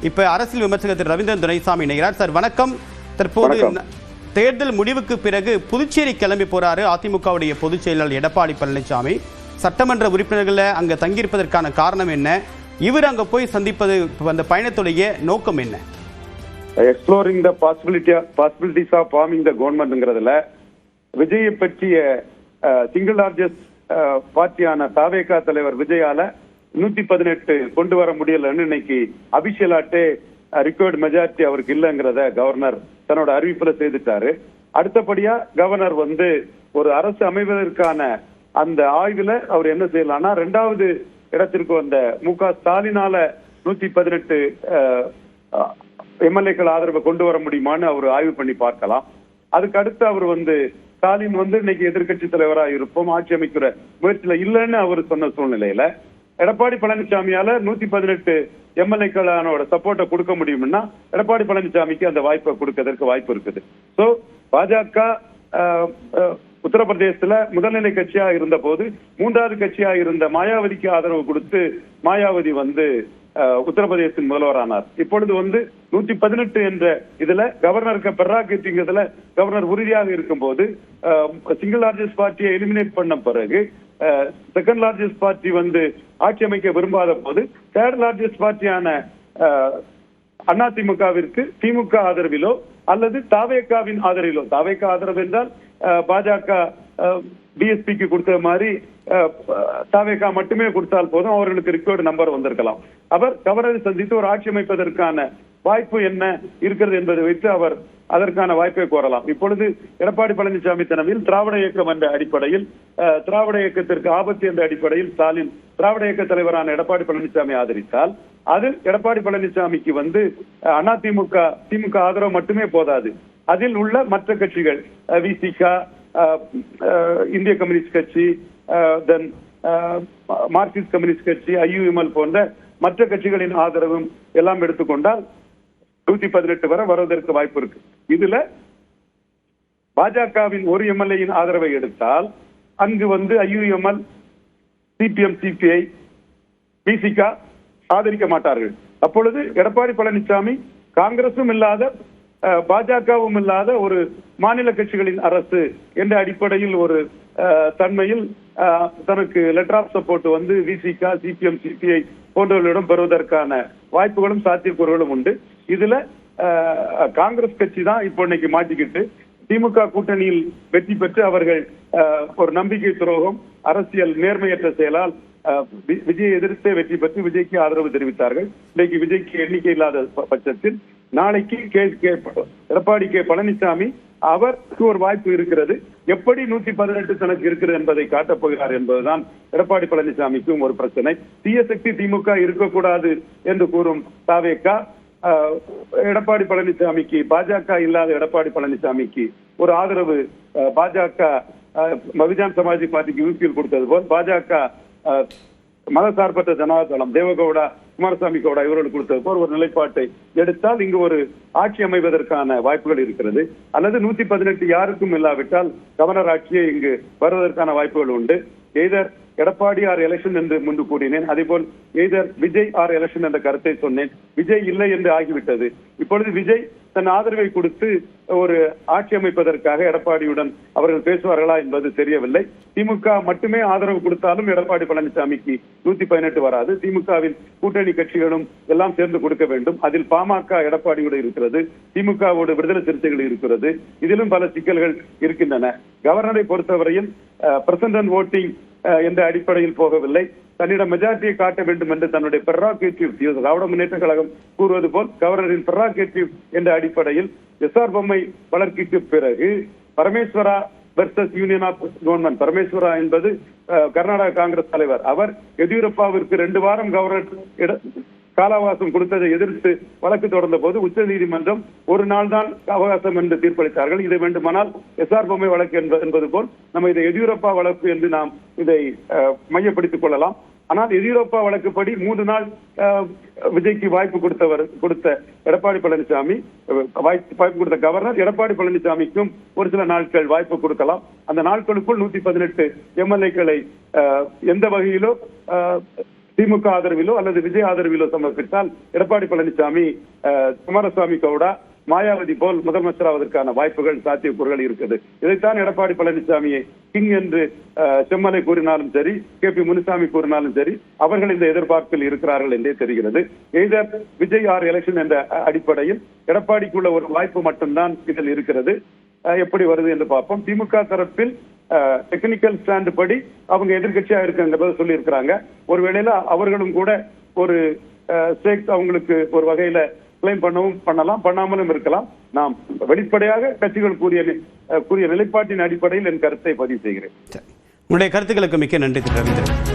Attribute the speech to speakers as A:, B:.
A: இப்ப அரசியல் விமர்சகர் திரு ரவீந்திரன் துரைசாமி இணைகிறார். சார் வணக்கம். தற்போது தேர்தல் முடிவுக்கு பிறகு புதுச்சேரி கிளம்பி போறாரு அதிமுகவுடைய பொதுச் செயலாளர் எடப்பாடி பழனிசாமி. சட்டமன்ற உறுப்பினர்களை அங்க தங்கியிருப்பதற்கான காரணம் என்ன? இவர் அங்க போய் சந்திப்பது அந்த பயணத்துடைய நோக்கம் என்ன?
B: Exploring the possibilities of forming the கவர்மெண்ட்ங்கிறதுல விஜயை பற்றிய சிங்கிள் லார்ஜஸ்ட் பார்ட்டியான தாவேகா தலைவர் விஜயால 118 கொண்டு வர முடியலன்னு இன்னைக்கு அபிஷியலாட்டே ரிக்வயர்டு மெஜாரிட்டி அவருக்கு இல்லைங்கிறத கவர்னர் தன்னோட அறிவிப்புல செய்துட்டாரு. அடுத்தபடியா கவர்னர் ஒரு அரசு அமைவதற்கான அந்த ஆய்வுல அவர் என்ன செய்யலாம்னா, 2வது இடத்திற்கு வந்த மு.க. ஸ்டாலினால 118 எம்எல்ஏக்கள் ஆதரவை கொண்டு வர முடியுமான்னு அவர் ஆய்வு பண்ணி பார்க்கலாம். அதுக்கு அடுத்து அவர் ஸ்டாலின் இன்னைக்கு எதிர்கட்சி தலைவராக இருப்போம், ஆட்சி அமைக்கிற முயற்சியில இல்லைன்னு அவர் சொன்ன சூழ்நிலையில எடப்பாடி பழனிசாமியால 118 எம்எல்ஏக்களோட சப்போர்ட்டை கொடுக்க முடியும்னா எடப்பாடி பழனிசாமிக்கு அந்த வாய்ப்பை கொடுக்கறதுக்கு வாய்ப்பு இருக்குது. சோ பாஜக உத்தரப்பிரதேசத்துல முதல்நிலை கட்சியா இருந்த போது 3வது கட்சியா இருந்த மாயாவதிக்கு ஆதரவு கொடுத்து மாயாவதி உத்தரப்பிரதேசத்தின் முதல்வரானார். இப்பொழுது 118 என்ற இதுல கவர்னருக்கு பெர்ராகேட்டிங்கிறதுல கவர்னர் உறுதியாக இருக்கும் போது சிங்கிள் லார்ஜஸ்ட் பார்ட்டியை எலிமினேட் பண்ண பிறகு செகண்ட் லார்ஜஸ்ட் பார்ட்டி ஆட்சி அமைக்க விரும்பாத போது தேர்ட் லார்ஜஸ்ட் பார்ட்டியான அதிமுகவிற்கு திமுக ஆதரவிலோ அல்லது தாவேகாவின் ஆதரவிலோ, தாவேகா ஆதரவு என்றால் பாஜக பிஎஸ்பிக்கு கொடுத்த மாதிரி தாவேகா மட்டுமே கொடுத்தால் போதும், அவர்களுக்கு ரிக்வயர்டு நம்பர் வந்திருக்கலாம். அவர் கவர்னரை சந்தித்து ஒரு ஆட்சி அமைப்பதற்கான வாய்ப்பு என்ன இருக்கிறது என்பதை வைத்து அவர் அதற்கான வாய்ப்பை கோரலாம். இப்பொழுது எடப்பாடி பழனிசாமி தலைமையில் திராவிட இயக்கம் என்ற அடிப்படையில், திராவிட இயக்கத்திற்கு ஆபத்து என்ற அடிப்படையில் ஸ்டாலின் திராவிட இயக்க தலைவரான எடப்பாடி பழனிசாமி ஆதரித்தால் அது எடப்பாடி பழனிசாமிக்கு அதிமுக திமுக ஆதரவு மட்டுமே போதாது, அதில் உள்ள மற்ற கட்சிகள் விசிக, இந்திய கம்யூனிஸ்ட் கட்சி, தென் மார்க்சிஸ்ட் கம்யூனிஸ்ட் கட்சி, ஐயுஎம்எல் போன்ற மற்ற கட்சிகளின் ஆதரவும் எல்லாம் எடுத்துக்கொண்டால் 118 வரை வருவதற்கு வாய்ப்பு இருக்கு. இதுல பாஜகவின் ஒரு எம்எல்ஏயின் ஆதரவை எடுத்தால் அங்கு ஐயுஎம்எல், சிபிஎம், சிபிஐ, விசிக ஆதரிக்க மாட்டார்கள். அப்பொழுது எடப்பாடி பழனிசாமி காங்கிரசும் இல்லாத பாஜகவும் இல்லாத ஒரு மாநில கட்சிகளின் அரசு என்ற அடிப்படையில் ஒரு தன்மையில் தனக்கு லெட்டர் ஆஃப் சப்போர்ட் விசிக, சிபிஎம், சிபிஐ போன்றவர்களிடம் பெறுவதற்கான வாய்ப்புகளும் சாத்தியக்கூறுகளும் உண்டு. இதுல காங்கிரஸ் கட்சி தான் இப்போ இன்னைக்கு மாட்டிக்கிட்டு திமுக கூட்டணியில் வெற்றி பெற்று அவர்கள் ஒரு நம்பிக்கை துரோகம், அரசியல் நேர்மையற்ற செயலால் விஜயை எதிர்த்தே வெற்றி பெற்று விஜய்க்கு ஆதரவு தெரிவித்தார்கள். இன்னைக்கு விஜய்க்கு எண்ணிக்கை இல்லாத பட்சத்தில் நாளைக்கு எடப்பாடி பழனிசாமி அவருக்கு ஒரு வாய்ப்பு இருக்கிறது. எப்படி 118 தனக்கு இருக்கிறது என்பதை காட்டப் போகிறார் என்பதுதான் எடப்பாடி பழனிசாமிக்கும் ஒரு பிரச்சனை. தீய சக்தி திமுக இருக்கக்கூடாது என்று கூறும் தாவேகா எடப்பாடி பழனிசாமிக்கு, பாஜக இல்லாத எடப்பாடி பழனிசாமிக்கு ஒரு ஆதரவு பாஜக பகுஜன் சமாஜ் பார்ட்டிக்கு யூபியில் கொடுத்தது போல் பாஜக மதசார்பற்ற ஜனதா தளம் தேவகவுடா, குமாரசாமி கவுடா இவர்களுக்கு கொடுத்தது போல் ஒரு நிலைப்பாட்டை எடுத்தால் இங்கு ஒரு ஆட்சி அமைவதற்கான வாய்ப்புகள் இருக்கிறது. அல்லது 118 யாருக்கும் இல்லாவிட்டால் கவர்னர் ஆட்சியை இங்கு வருவதற்கான வாய்ப்புகள் உண்டு. எய்தர் எடப்பாடி ஆர் எலெக்ஷன் என்று முன்பு கூறினேன், அதே போல் எய்தர் விஜய் ஆர் எலெக்ஷன் என்ற கருத்தை சொன்னேன். விஜய் இல்லை என்று ஆகிவிட்டது. இப்பொழுது விஜய் தன் ஆதரவை கொடுத்து ஒரு ஆட்சி அமைப்பதற்காக எடப்பாடியுடன் அவர்கள் பேசுவார்களா என்பது தெரியவில்லை. திமுக மட்டுமே ஆதரவு கொடுத்தாலும் எடப்பாடி பழனிசாமிக்கு 118 வராது. திமுகவின் கூட்டணி கட்சிகளும் எல்லாம் சேர்ந்து கொடுக்க வேண்டும். அதில் பாமக எடப்பாடியோடு இருக்கிறது, திமுகவோடு விடுதலை சிறுத்தைகள் இருக்கிறது. இதிலும் பல சிக்கல்கள் இருக்கின்றன. கவர்னரை பொறுத்தவரையில் பிரசன்ட் ஓட்டிங் என்ற அடிப்படையில் போகவில்லை. தன்னிடம் மெஜாரிட்டியை காட்ட வேண்டும் என்று தன்னுடைய பெர்ராகேட்டிவ், திராவிட முன்னேற்ற கழகம் கூறுவது போல் கவர்னரின் பெர்ராகேட்டிவ் என்ற அடிப்படையில் எஸ்ஆர் பொம்மை வழக்கிற்கு பிறகு Parameshwara versus union of government, Parameshwara என்பது கர்நாடக காங்கிரஸ் தலைவர், அவர் எடியூரப்பாவிற்கு 2 வாரம் கவர்னர் கால அவகாசம் கொடுத்ததை எதிர்த்து வழக்கு தொடர்ந்த போது உச்ச நீதிமன்றம் 1 நாள் தான் அவகாசம் என்று தீர்ப்பளித்தார்கள். இதை வேண்டுமானால் எஸ்ஆர் பொம்மை வழக்கு என்பது போல் நம்ம இதை எடியூரப்பா வழக்கு என்று நாம் இதை மையப்படுத்திக் கொள்ளலாம். ஆனால் எடியூரப்பா வழக்குப்படி 3 நாள் விஜய்க்கு வாய்ப்பு கொடுத்த எடப்பாடி பழனிசாமி, வாய்ப்பு கொடுத்த கவர்னர் எடப்பாடி பழனிசாமிக்கும் ஒரு சில நாட்கள் வாய்ப்பு கொடுக்கலாம். அந்த நாட்களுக்குள் 118 எம்எல்ஏக்களை எந்த வகையிலோ திமுக ஆதரவிலோ அல்லது விஜய் ஆதரவிலோ சமர்ப்பித்தால் எடப்பாடி பழனிசாமி, குமாரசாமி கவுடா, மாயாவதி போல் முதலமைச்சராவதற்கான வாய்ப்புகள், சாத்தியக்கூறுகள் இருக்குது. இதைத்தான் எடப்பாடி பழனிசாமியை கிங் என்று செம்மலை கூறினாலும் சரி, KP முனுசாமி கூறினாலும் சரி, அவர்கள் இந்த எதிர்பார்ப்பில் இருக்கிறார்கள் என்றே தெரிகிறது. எய்தர் விஜய் ஆர் எலெக்ஷன் என்ற அடிப்படையில் எடப்பாடிக்குள்ள ஒரு வாய்ப்பு மட்டும்தான் இதில் இருக்கிறது. எப்படி வருது என்று பார்ப்போம். திமுக தரப்பில் டெக்னிக்கல் ஸ்டாண்ட் படி அவங்க எதிர்கட்சியா இருக்குங்கிறத சொல்லி இருக்கிறாங்க. ஒருவேளையில அவர்களும் கூட ஒரு ஸ்டேக்ஸ் அவங்களுக்கு ஒரு வகையில கிளைம் பண்ணலாம், பண்ணாமலும் இருக்கலாம். நாம் வெளிப்படையாக கட்சிகள் கூறிய நிலைப்பாட்டின் அடிப்படையில் என் கருத்தை பதிவு செய்கிறேன்.
A: உங்களுடைய கருத்துக்களுக்கு மிக்க நன்றி திரு ரவீந்திரன்.